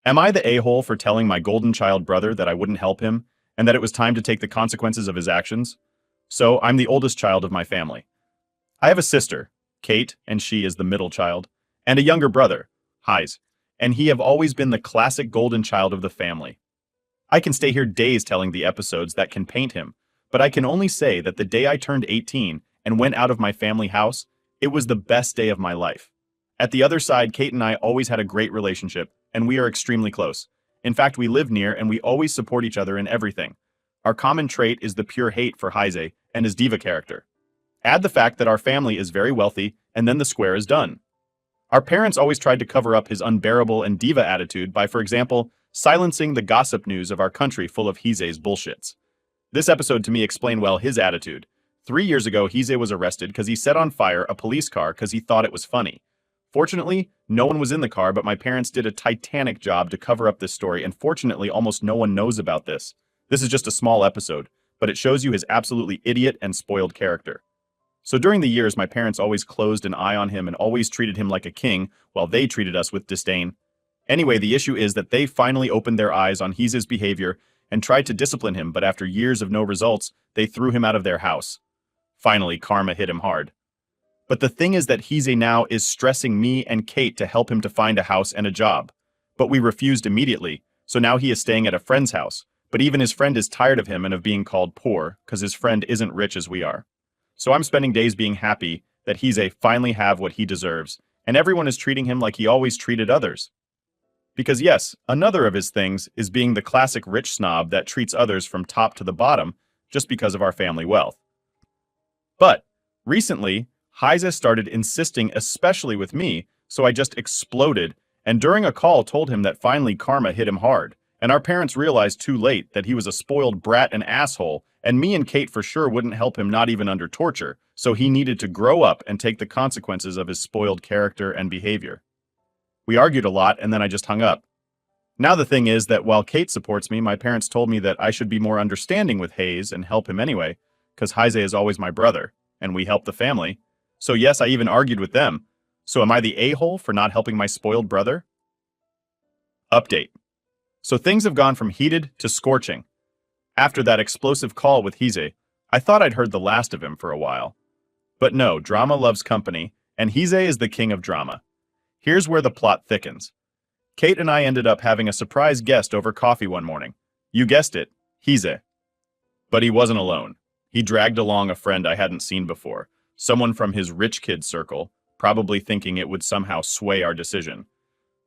Am I the a-hole for telling my golden child brother that I wouldn't help him, and that it was time to take the consequences of his actions? So, I'm the oldest child of my family. I have a sister, Kate, and she is the middle child, and a younger brother, Heise, and he have always been the classic golden child of the family. I can stay here days telling the episodes that can paint him, but I can only say that the day I turned 18 and went out of my family house, it was the best day of my life. At the other side, Kate and I always had a great relationship, and we are extremely close. In fact, we live near and we always support each other in everything. Our common trait is the pure hate for Heise and his diva character. Add the fact that our family is very wealthy, and then the square is done. Our parents always tried to cover up his unbearable and diva attitude by, for example, silencing the gossip news of our country full of Heise's bullshits. This episode to me explained well his attitude. 3 years ago, Heise was arrested because he set on fire a police car because he thought it was funny. Fortunately, no one was in the car, but my parents did a titanic job to cover up this story, and fortunately, almost no one knows about this. This is just a small episode, but it shows you his absolutely idiot and spoiled character. So during the years, my parents always closed an eye on him and always treated him like a king, while they treated us with disdain. Anyway, the issue is that they finally opened their eyes on Heise's behavior and tried to discipline him, but after years of no results, they threw him out of their house. Finally, karma hit him hard. But the thing is that Heise now is stressing me and Kate to help him to find a house and a job. But we refused immediately, so now he is staying at a friend's house. But even his friend is tired of him and of being called poor, because his friend isn't rich as we are. So I'm spending days being happy that Heise finally have what he deserves, and everyone is treating him like he always treated others. Because yes, another of his things is being the classic rich snob that treats others from top to the bottom just because of our family wealth. But recently, Heise started insisting especially with me, so I just exploded, and during a call told him that finally karma hit him hard, and our parents realized too late that he was a spoiled brat and asshole, and me and Kate for sure wouldn't help him, not even under torture, so he needed to grow up and take the consequences of his spoiled character and behavior. We argued a lot, and then I just hung up. Now the thing is that while Kate supports me, my parents told me that I should be more understanding with Heise and help him anyway, because Heise is always my brother, and we help the family. So yes, I even argued with them. So am I the a-hole for not helping my spoiled brother? Update. So things have gone from heated to scorching. After that explosive call with Heise, I thought I'd heard the last of him for a while. But no, drama loves company, and Heise is the king of drama. Here's where the plot thickens. Kate and I ended up having a surprise guest over coffee one morning. You guessed it, Heise. But he wasn't alone. He dragged along a friend I hadn't seen before, someone from his rich kid circle, probably thinking it would somehow sway our decision.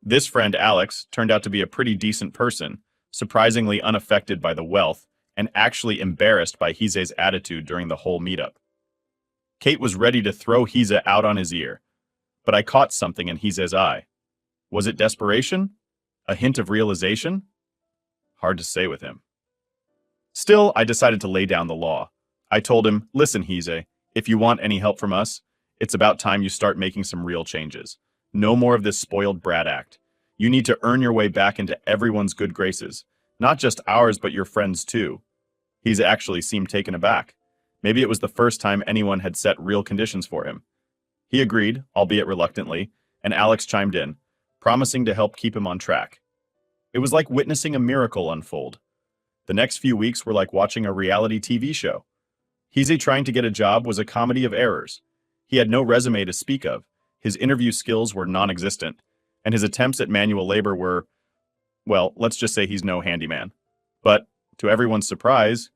This friend, Alex, turned out to be a pretty decent person, surprisingly unaffected by the wealth, and actually embarrassed by Heise's attitude during the whole meetup. Kate was ready to throw Heise out on his ear, but I caught something in Heise's eye. Was it desperation? A hint of realization? Hard to say with him. Still, I decided to lay down the law. I told him, listen, Heise, if you want any help from us, it's about time you start making some real changes. No more of this spoiled brat act. You need to earn your way back into everyone's good graces. Not just ours, but your friends too. Heise actually seemed taken aback. Maybe it was the first time anyone had set real conditions for him. He agreed, albeit reluctantly, and Alex chimed in, promising to help keep him on track. It was like witnessing a miracle unfold. The next few weeks were like watching a reality TV show. Heise trying to get a job was a comedy of errors. He had no resume to speak of, his interview skills were non-existent, and his attempts at manual labor were, well, let's just say he's no handyman. But, to everyone's surprise,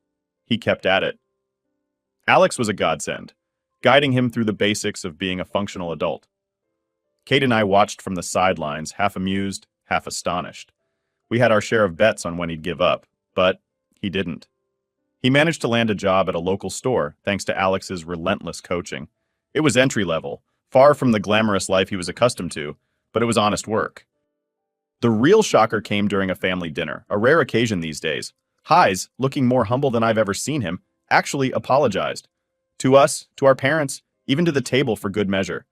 he kept at it. Alex was a godsend, guiding him through the basics of being a functional adult. Kate and I watched from the sidelines, half amused, half astonished. We had our share of bets on when he'd give up, but he didn't. He managed to land a job at a local store thanks to Alex's relentless coaching. It was entry-level, far from the glamorous life he was accustomed to, but it was honest work. The real shocker came during a family dinner, a rare occasion these days. Heise, looking more humble than I've ever seen him, actually apologized. To us, to our parents, even to the table for good measure.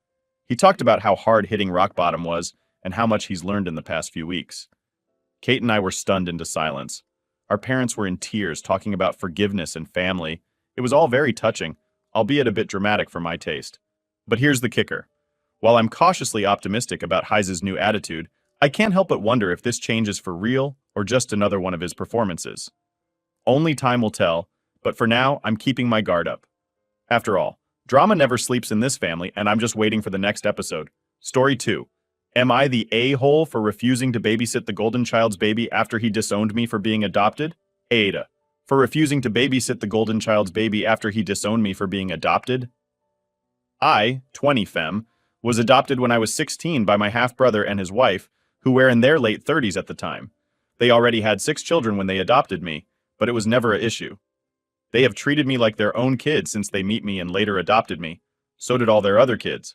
He talked about how hard hitting rock bottom was and how much he's learned in the past few weeks. Kate and I were stunned into silence. Our parents were in tears, talking about forgiveness and family. It was all very touching, albeit a bit dramatic for my taste. But here's the kicker. While I'm cautiously optimistic about Heise's new attitude, I can't help but wonder if this change is for real or just another one of his performances. Only time will tell, but for now, I'm keeping my guard up. After all, drama never sleeps in this family, and I'm just waiting for the next episode. Story 2. Am I the a-hole for refusing to babysit the golden child's baby after he disowned me for being adopted? Ada. For refusing to babysit the golden child's baby after he disowned me for being adopted? I, 20 femme, was adopted when I was 16 by my half-brother and his wife, who were in their late 30s at the time. They already had 6 children when they adopted me, but it was never an issue. They have treated me like their own kid since they met me and later adopted me. So did all their other kids.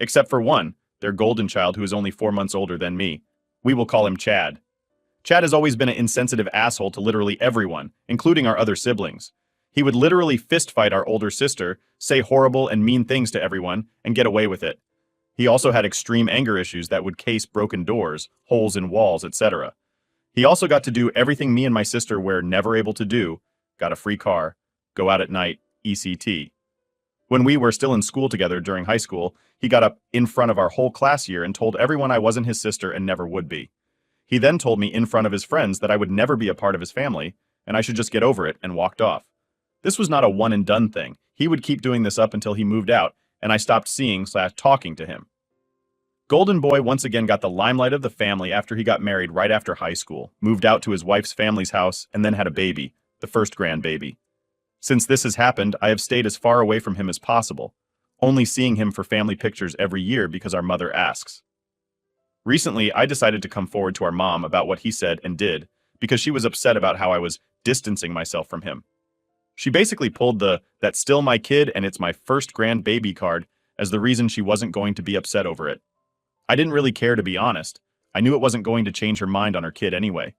Except for one, their golden child who is only 4 months older than me. We will call him Chad. Chad has always been an insensitive asshole to literally everyone, including our other siblings. He would literally fist fight our older sister, say horrible and mean things to everyone, and get away with it. He also had extreme anger issues that would case broken doors, holes in walls, etc. He also got to do everything me and my sister were never able to do, got a free car, go out at night, ECT. When we were still in school together during high school, he got up in front of our whole class year and told everyone I wasn't his sister and never would be. He then told me in front of his friends that I would never be a part of his family, and I should just get over it, and walked off. This was not a one-and-done thing. He would keep doing this up until he moved out, and I stopped seeing/talking to him. Golden Boy once again got the limelight of the family after he got married right after high school, moved out to his wife's family's house, and then had a baby, the first grandbaby. Since this has happened, I have stayed as far away from him as possible, only seeing him for family pictures every year because our mother asks. Recently, I decided to come forward to our mom about what he said and did, because she was upset about how I was distancing myself from him. She basically pulled the "that's still my kid and it's my first grandbaby" card as the reason she wasn't going to be upset over it. I didn't really care, to be honest. I knew it wasn't going to change her mind on her kid anyway.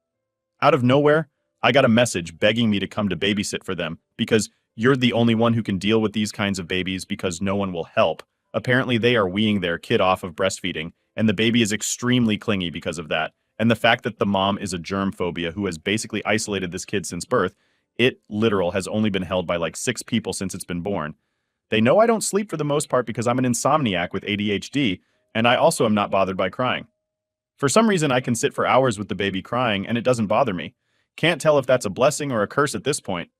Out of nowhere, I got a message begging me to come to babysit for them because you're the only one who can deal with these kinds of babies because no one will help. Apparently they are weaning their kid off of breastfeeding, and the baby is extremely clingy because of that. And the fact that the mom is a germ phobia who has basically isolated this kid since birth, it literal has only been held by like 6 people since it's been born. They know I don't sleep for the most part because I'm an insomniac with ADHD, and I also am not bothered by crying. For some reason, I can sit for hours with the baby crying and it doesn't bother me. Can't tell if that's a blessing or a curse at this point.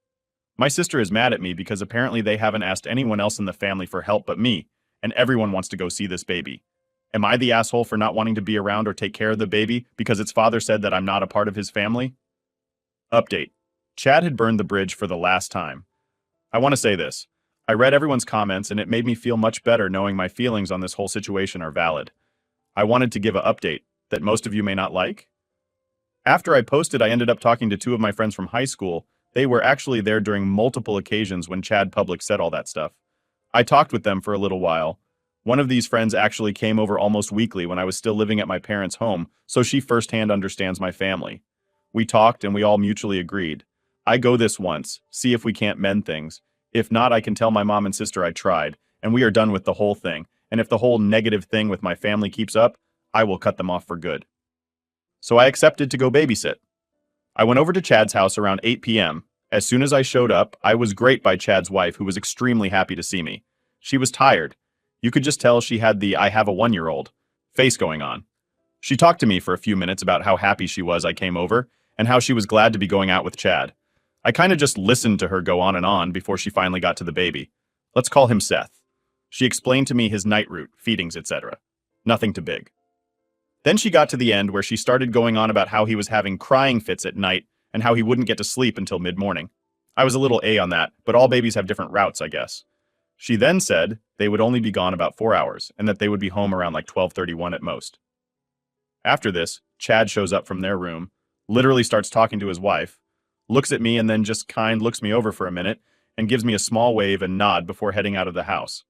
My sister is mad at me because apparently they haven't asked anyone else in the family for help but me, and everyone wants to go see this baby. Am I the asshole for not wanting to be around or take care of the baby because its father said that I'm not a part of his family? Update. Chad had burned the bridge for the last time. I want to say this. I read everyone's comments and it made me feel much better knowing my feelings on this whole situation are valid. I wanted to give an update that most of you may not like. After I posted, I ended up talking to 2 of my friends from high school. They were actually there during multiple occasions when Chad Public said all that stuff. I talked with them for a little while. One of these friends actually came over almost weekly when I was still living at my parents' home, so she firsthand understands my family. We talked and we all mutually agreed. I go this once, see if we can't mend things. If not, I can tell my mom and sister I tried, and we are done with the whole thing. And if the whole negative thing with my family keeps up, I will cut them off for good. So I accepted to go babysit. I went over to Chad's house around 8 p.m. As soon as I showed up, I was greeted by Chad's wife, who was extremely happy to see me. She was tired. You could just tell she had the "I have a 1-year-old" face going on. She talked to me for a few minutes about how happy she was I came over, and how she was glad to be going out with Chad. I kind of just listened to her go on and on before she finally got to the baby. Let's call him Seth. She explained to me his night route, feedings, etc. Nothing too big. Then she got to the end where she started going on about how he was having crying fits at night and how he wouldn't get to sleep until mid-morning. I was a little on that, but all babies have different routes, I guess. She then said they would only be gone about 4 hours and that they would be home around like 12:31 at most. After this, Chad shows up from their room, literally starts talking to his wife, looks at me and then just looks me over for a minute and gives me a small wave and nod before heading out of the house.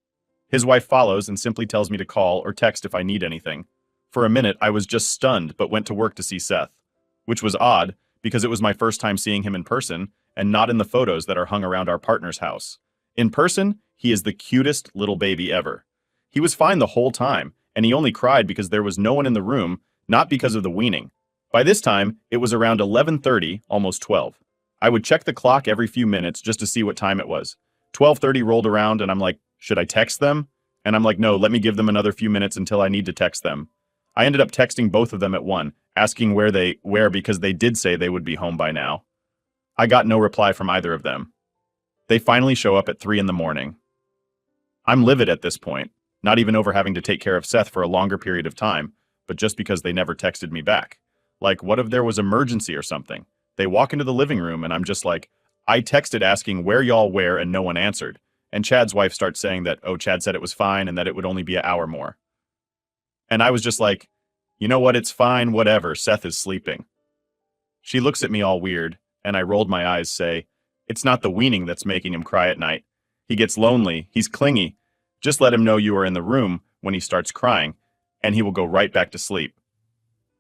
His wife follows and simply tells me to call or text if I need anything. For a minute, I was just stunned but went to work to see Seth, which was odd because it was my first time seeing him in person and not in the photos that are hung around our partner's house. In person, he is the cutest little baby ever. He was fine the whole time, and he only cried because there was no one in the room, not because of the weaning. By this time, it was around 11:30, almost 12. I would check the clock every few minutes just to see what time it was. 12:30 rolled around and I'm like, should I text them? And I'm like, no, let me give them another few minutes until I need to text them. I ended up texting both of them at one, asking where because they did say they would be home by now. I got no reply from either of them. They finally show up at 3 in the morning. I'm livid at this point, not even over having to take care of Seth for a longer period of time, but just because they never texted me back. Like, what if there was emergency or something? They walk into the living room and I'm just like, I texted asking where y'all were and no one answered. And Chad's wife starts saying that, oh, Chad said it was fine and that it would only be an hour more. And I was just like, you know what, it's fine, whatever, Seth is sleeping. She looks at me all weird, and I rolled my eyes, say, it's not the weaning that's making him cry at night. He gets lonely, he's clingy. Just let him know you are in the room when he starts crying, and he will go right back to sleep.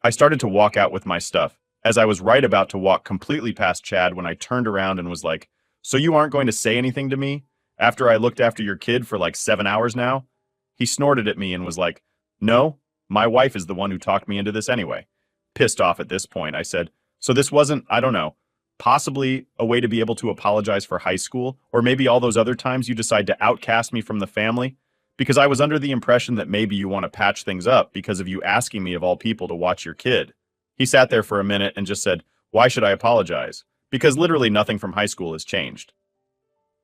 I started to walk out with my stuff, as I was right about to walk completely past Chad when I turned around and was like, so you aren't going to say anything to me? After I looked after your kid for like 7 hours now? He snorted at me and was like, no, my wife is the one who talked me into this anyway. Pissed off at this point, I said, so this wasn't, I don't know, possibly a way to be able to apologize for high school, or maybe all those other times you decide to outcast me from the family? Because I was under the impression that maybe you want to patch things up because of you asking me of all people to watch your kid. He sat there for a minute and just said, why should I apologize? Because literally nothing from high school has changed.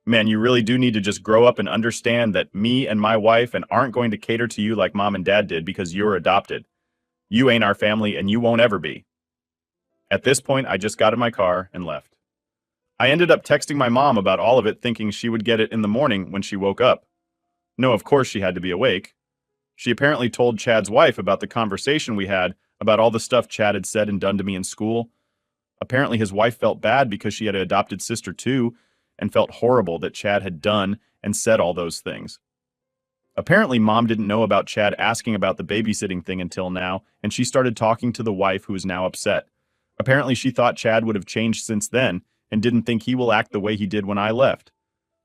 Man, you really do need to just grow up and understand that me and my wife and aren't going to cater to you like mom and dad did because you're adopted. You ain't our family and you won't ever be. At this point, I just got in my car and left. I ended up texting my mom about all of it thinking she would get it in the morning when she woke up. No, of course she had to be awake. She apparently told Chad's wife about the conversation we had about all the stuff Chad had said and done to me in school. Apparently his wife felt bad because she had an adopted sister too, and felt horrible that Chad had done and said all those things. Apparently mom didn't know about Chad asking about the babysitting thing until now, and she started talking to the wife who is now upset. Apparently she thought Chad would have changed since then, and didn't think he will act the way he did when I left.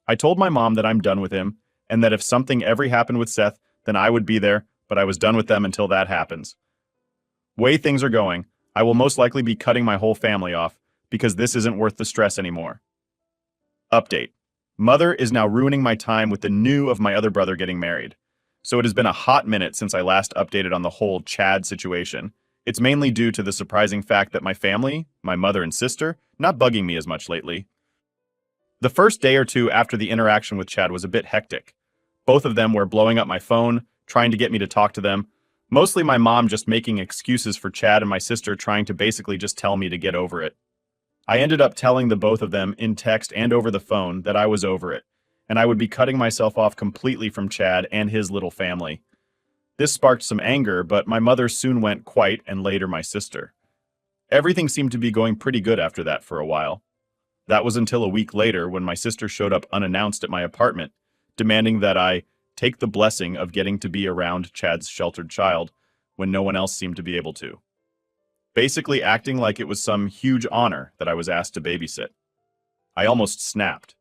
I told my mom that I'm done with him, and that if something ever happened with Seth, then I would be there, but I was done with them until that happens. Way things are going, I will most likely be cutting my whole family off, because this isn't worth the stress anymore. Update. Mother is now ruining my time with the news of my other brother getting married. So it has been a hot minute since I last updated on the whole Chad situation. It's mainly due to the surprising fact that my family, my mother and sister, not bugging me as much lately. The first day or two after the interaction with Chad was a bit hectic. Both of them were blowing up my phone, trying to get me to talk to them. Mostly my mom just making excuses for Chad and my sister trying to basically just tell me to get over it. I ended up telling the both of them in text and over the phone that I was over it, and I would be cutting myself off completely from Chad and his little family. This sparked some anger, but my mother soon went quiet and later my sister. Everything seemed to be going pretty good after that for a while. That was until a week later when my sister showed up unannounced at my apartment, demanding that I take the blessing of getting to be around Chad's sheltered child when no one else seemed to be able to. Basically acting like it was some huge honor that I was asked to babysit. I almost snapped.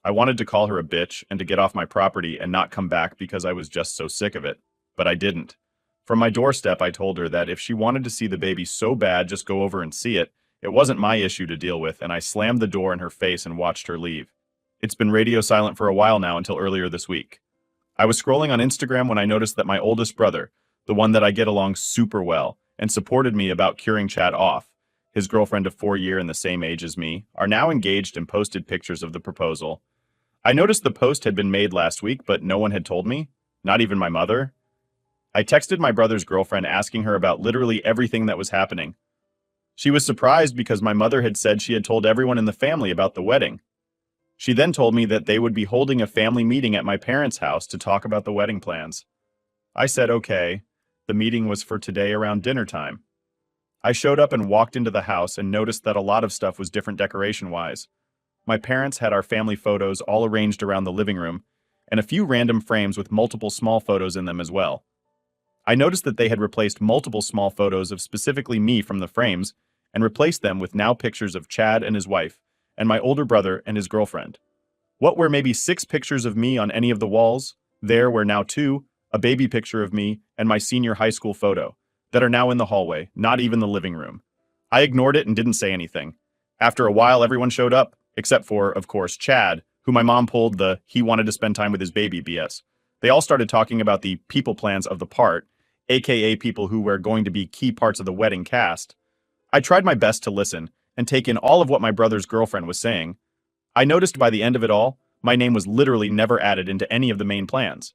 I wanted to call her a bitch and to get off my property and not come back because I was just so sick of it, but I didn't. From my doorstep, I told her that if she wanted to see the baby so bad, just go over and see it. It wasn't my issue to deal with, and I slammed the door in her face and watched her leave. It's been radio silent for a while now until earlier this week. I was scrolling on Instagram when I noticed that my oldest brother, the one that I get along super well, and supported me about curing Chad off, his girlfriend of 4 years and the same age as me, are now engaged and posted pictures of the proposal. I noticed the post had been made last week, but no one had told me, not even my mother. I texted my brother's girlfriend asking her about literally everything that was happening. She was surprised because my mother had said she had told everyone in the family about the wedding. She then told me that they would be holding a family meeting at my parents' house to talk about the wedding plans. I said okay. The meeting was for today around dinner time. I showed up and walked into the house and noticed that a lot of stuff was different decoration-wise. My parents had our family photos all arranged around the living room, and a few random frames with multiple small photos in them as well. I noticed that they had replaced multiple small photos of specifically me from the frames, and replaced them with now pictures of Chad and his wife, and my older brother and his girlfriend. What were maybe 6 pictures of me on any of the walls, there were now 2, a baby picture of me, and my senior high school photo, that are now in the hallway, not even the living room. I ignored it and didn't say anything. After a while, everyone showed up, except for, of course, Chad, who my mom pulled the he wanted to spend time with his baby BS. They all started talking about the people plans of the part, aka people who were going to be key parts of the wedding cast. I tried my best to listen and take in all of what my brother's girlfriend was saying. I noticed by the end of it all, my name was literally never added into any of the main plans.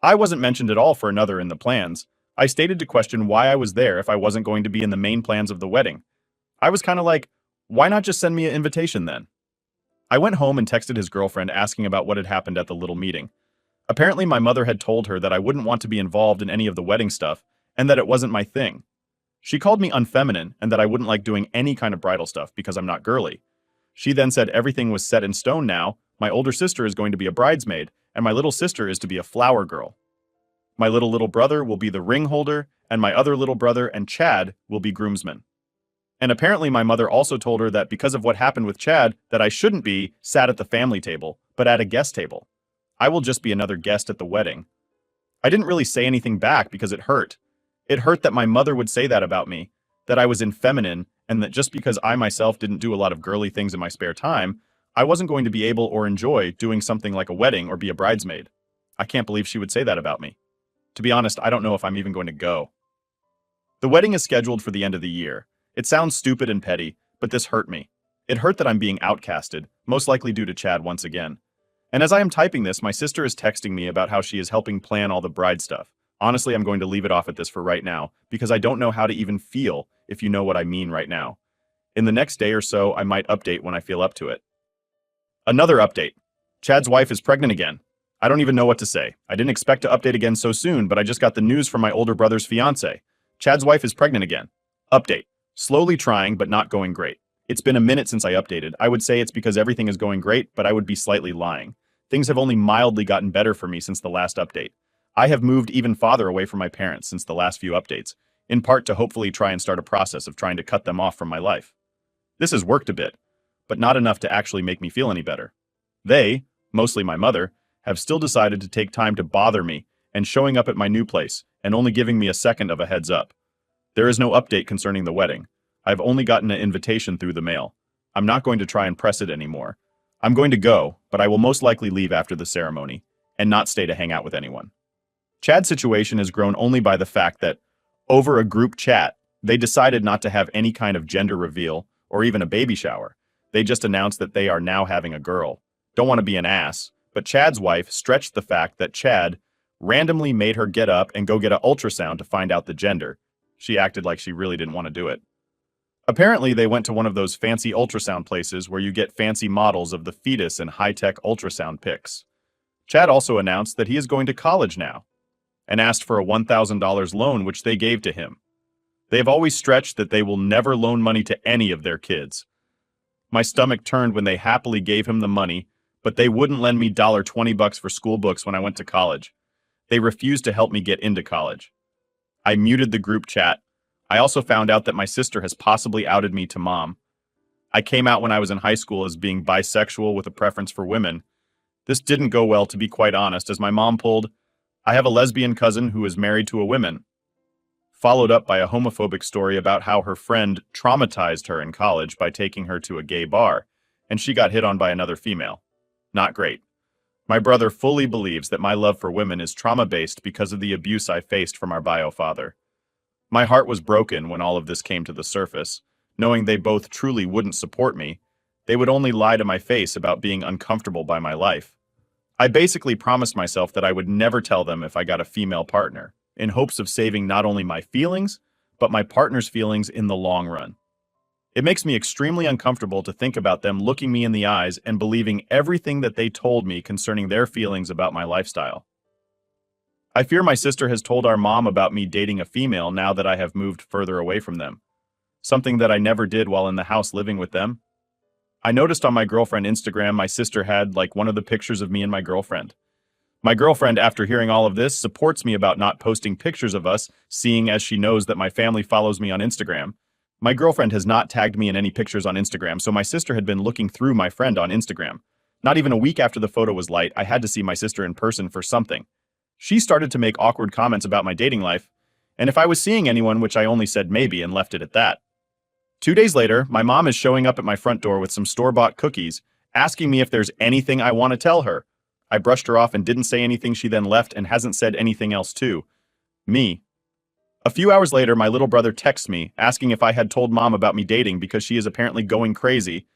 I wasn't mentioned at all for another in the plans. I stated to question why I was there if I wasn't going to be in the main plans of the wedding. I was kind of like, why not just send me an invitation then? I went home and texted his girlfriend asking about what had happened at the little meeting. Apparently my mother had told her that I wouldn't want to be involved in any of the wedding stuff and that it wasn't my thing. She called me unfeminine and that I wouldn't like doing any kind of bridal stuff because I'm not girly. She then said everything was set in stone now, my older sister is going to be a bridesmaid, and my little sister is to be a flower girl. My little brother will be the ring holder, and my other little brother and Chad will be groomsmen. And apparently my mother also told her that because of what happened with Chad, that I shouldn't be sat at the family table, but at a guest table. I will just be another guest at the wedding. I didn't really say anything back because it hurt. It hurt that my mother would say that about me, that I was infeminine, and that just because I myself didn't do a lot of girly things in my spare time, I wasn't going to be able or enjoy doing something like a wedding or be a bridesmaid. I can't believe she would say that about me. To be honest, I don't know if I'm even going to go. The wedding is scheduled for the end of the year. It sounds stupid and petty, but this hurt me. It hurt that I'm being outcasted, most likely due to Chad once again. And as I am typing this, my sister is texting me about how she is helping plan all the bride stuff. Honestly, I'm going to leave it off at this for right now, because I don't know how to even feel, if you know what I mean right now. In the next day or so, I might update when I feel up to it. Another update. Chad's wife is pregnant again. I don't even know what to say. I didn't expect to update again so soon, but I just got the news from my older brother's fiance. Chad's wife is pregnant again. Update. Slowly trying, but not going great. It's been a minute since I updated. I would say it's because everything is going great, but I would be slightly lying. Things have only mildly gotten better for me since the last update. I have moved even farther away from my parents since the last few updates, in part to hopefully try and start a process of trying to cut them off from my life. This has worked a bit, but not enough to actually make me feel any better. They, mostly my mother, have still decided to take time to bother me and showing up at my new place and only giving me a second of a heads up. There is no update concerning the wedding. I've only gotten an invitation through the mail. I'm not going to try and press it anymore. I'm going to go, but I will most likely leave after the ceremony and not stay to hang out with anyone. Chad's situation has grown only by the fact that, over a group chat, they decided not to have any kind of gender reveal or even a baby shower. They just announced that they are now having a girl. Don't want to be an ass, but Chad's wife stretched the fact that Chad randomly made her get up and go get an ultrasound to find out the gender. She acted like she really didn't want to do it. Apparently, they went to one of those fancy ultrasound places where you get fancy models of the fetus and high-tech ultrasound pics. Chad also announced that he is going to college now, and asked for a $1,000 loan, which they gave to him. They have always stretched that they will never loan money to any of their kids. My stomach turned when they happily gave him the money, but they wouldn't lend me $20 for school books when I went to college. They refused to help me get into college. I muted the group chat. I also found out that my sister has possibly outed me to mom. I came out when I was in high school as being bisexual with a preference for women. This didn't go well, to be quite honest, as my mom pulled, "I have a lesbian cousin who is married to a woman," followed up by a homophobic story about how her friend traumatized her in college by taking her to a gay bar, and she got hit on by another female. Not great. My brother fully believes that my love for women is trauma-based because of the abuse I faced from our bio father. My heart was broken when all of this came to the surface, knowing they both truly wouldn't support me. They would only lie to my face about being uncomfortable by my life. I basically promised myself that I would never tell them if I got a female partner, in hopes of saving not only my feelings, but my partner's feelings in the long run. It makes me extremely uncomfortable to think about them looking me in the eyes and believing everything that they told me concerning their feelings about my lifestyle. I fear my sister has told our mom about me dating a female now that I have moved further away from them, something that I never did while in the house living with them. I noticed on my girlfriend Instagram my sister had like one of the pictures of me and my girlfriend. My girlfriend, after hearing all of this, supports me about not posting pictures of us, seeing as she knows that my family follows me on Instagram. My girlfriend has not tagged me in any pictures on Instagram, so my sister had been looking through my friend on Instagram. Not even a week after the photo was light, I had to see my sister in person for something. She started to make awkward comments about my dating life, and if I was seeing anyone, which I only said maybe and left it at that. 2 days later, my mom is showing up at my front door with some store-bought cookies, asking me if there's anything I want to tell her. I brushed her off and didn't say anything. She then left and hasn't said anything else to me. A few hours later, my little brother texts me asking if I had told mom about me dating because she is apparently going crazy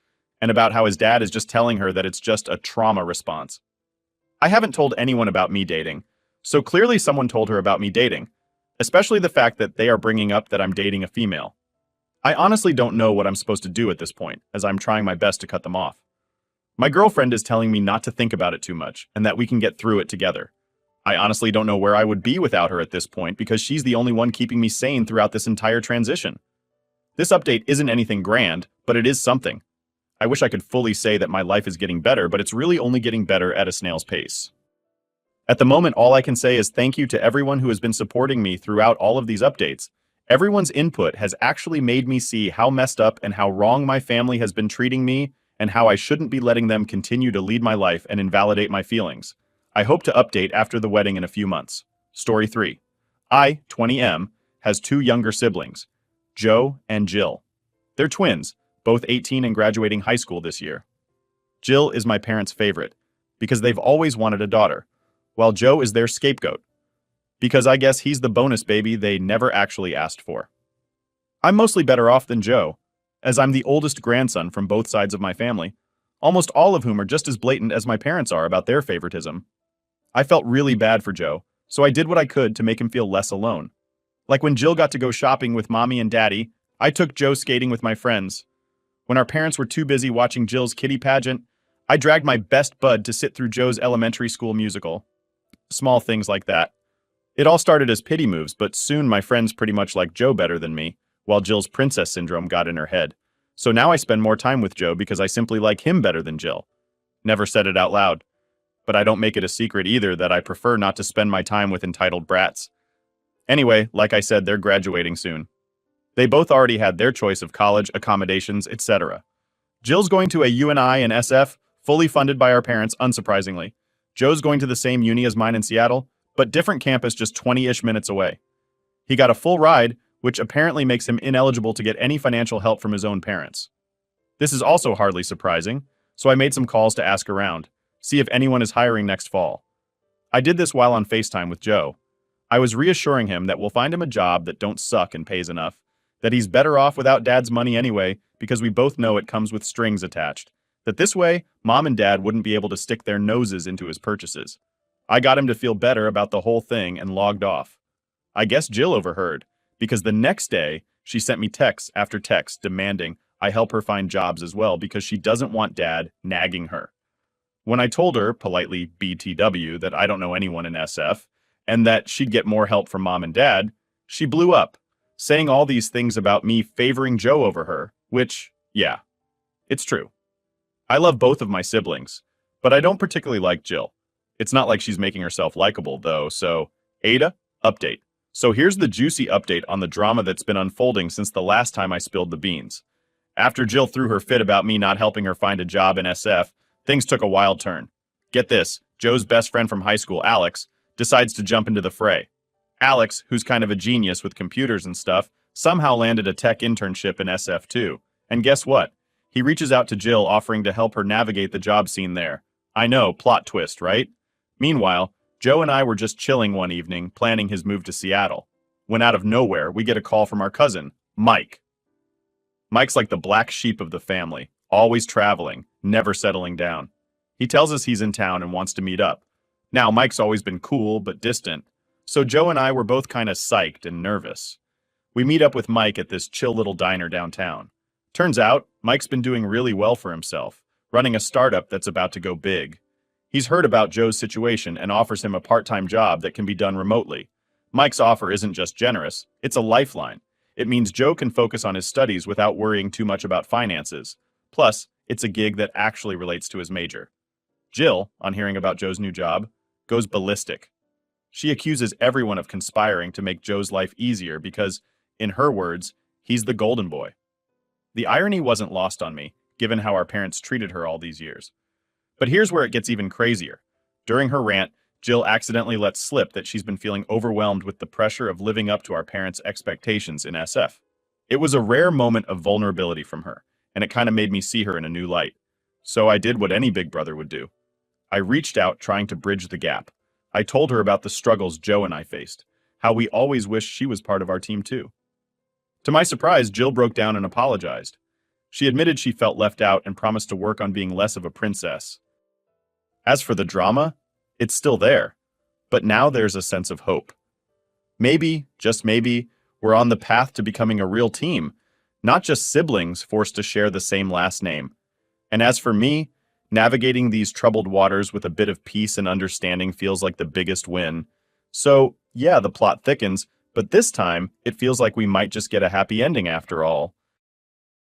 and about how his dad is just telling her that it's just a trauma response. I haven't told anyone about me dating, so clearly someone told her about me dating, especially the fact that they are bringing up that I'm dating a female. I honestly don't know what I'm supposed to do at this point, as I'm trying my best to cut them off. My girlfriend is telling me not to think about it too much and that we can get through it together. I honestly don't know where I would be without her at this point because she's the only one keeping me sane throughout this entire transition. This update isn't anything grand, but it is something. I wish I could fully say that my life is getting better, but it's really only getting better at a snail's pace. At the moment, all I can say is thank you to everyone who has been supporting me throughout all of these updates. Everyone's input has actually made me see how messed up and how wrong my family has been treating me and how I shouldn't be letting them continue to lead my life and invalidate my feelings. I hope to update after the wedding in a few months. Story 3. I, 20M, has 2 younger siblings, Joe and Jill. They're twins, both 18 and graduating high school this year. Jill is my parents' favorite, because they've always wanted a daughter, while Joe is their scapegoat, because I guess he's the bonus baby they never actually asked for. I'm mostly better off than Joe, as I'm the oldest grandson from both sides of my family, almost all of whom are just as blatant as my parents are about their favoritism. I felt really bad for Joe, so I did what I could to make him feel less alone. Like when Jill got to go shopping with mommy and daddy, I took Joe skating with my friends. When our parents were too busy watching Jill's kitty pageant, I dragged my best bud to sit through Joe's elementary school musical. Small things like that. It all started as pity moves, but soon my friends pretty much liked Joe better than me, while Jill's princess syndrome got in her head. So now I spend more time with Joe because I simply like him better than Jill. Never said it out loud. But I don't make it a secret either that I prefer not to spend my time with entitled brats. Anyway, like I said, they're graduating soon. They both already had their choice of college, accommodations, etc. Jill's going to a UNI and SF, fully funded by our parents, unsurprisingly. Joe's going to the same uni as mine in Seattle, but different campus just 20-ish minutes away. He got a full ride, which apparently makes him ineligible to get any financial help from his own parents. This is also hardly surprising, so I made some calls to ask around, see if anyone is hiring next fall. I did this while on FaceTime with Joe. I was reassuring him that we'll find him a job that don't suck and pays enough, that he's better off without dad's money anyway because we both know it comes with strings attached, that this way, mom and dad wouldn't be able to stick their noses into his purchases. I got him to feel better about the whole thing and logged off. I guess Jill overheard, because the next day, she sent me text after text demanding I help her find jobs as well because she doesn't want dad nagging her. When I told her, politely BTW, that I don't know anyone in SF, and that she'd get more help from mom and dad, she blew up, saying all these things about me favoring Joe over her, which, yeah, it's true. I love both of my siblings, but I don't particularly like Jill. It's not like she's making herself likable, though, so, Ada, update. So here's the juicy update on the drama that's been unfolding since the last time I spilled the beans. After Jill threw her fit about me not helping her find a job in SF, things took a wild turn. Get this, Joe's best friend from high school, Alex, decides to jump into the fray. Alex, who's kind of a genius with computers and stuff, somehow landed a tech internship in SF too. And guess what? He reaches out to Jill offering to help her navigate the job scene there. I know, plot twist, right? Meanwhile, Joe and I were just chilling one evening, planning his move to Seattle, when out of nowhere, we get a call from our cousin, Mike. Mike's like the black sheep of the family, always traveling, never settling down. He tells us he's in town and wants to meet up. Now, Mike's always been cool but distant, so Joe and I were both kind of psyched and nervous. We meet up with Mike at this chill little diner downtown. Turns out, Mike's been doing really well for himself, running a startup that's about to go big. He's heard about Joe's situation and offers him a part-time job that can be done remotely. Mike's offer isn't just generous, it's a lifeline. It means Joe can focus on his studies without worrying too much about finances. Plus, it's a gig that actually relates to his major. Jill, on hearing about Joe's new job, goes ballistic. She accuses everyone of conspiring to make Joe's life easier because, in her words, he's the golden boy. The irony wasn't lost on me, given how our parents treated her all these years. But here's where it gets even crazier. During her rant, Jill accidentally lets slip that she's been feeling overwhelmed with the pressure of living up to our parents' expectations in SF. It was a rare moment of vulnerability from her, and it kind of made me see her in a new light. So I did what any big brother would do. I reached out trying to bridge the gap. I told her about the struggles Joe and I faced, how we always wish she was part of our team too. To my surprise, Jill broke down and apologized. She admitted she felt left out and promised to work on being less of a princess. As for the drama, it's still there, but now there's a sense of hope. Maybe, just maybe, we're on the path to becoming a real team, not just siblings forced to share the same last name. And as for me, navigating these troubled waters with a bit of peace and understanding feels like the biggest win. So, yeah, the plot thickens, but this time, it feels like we might just get a happy ending after all.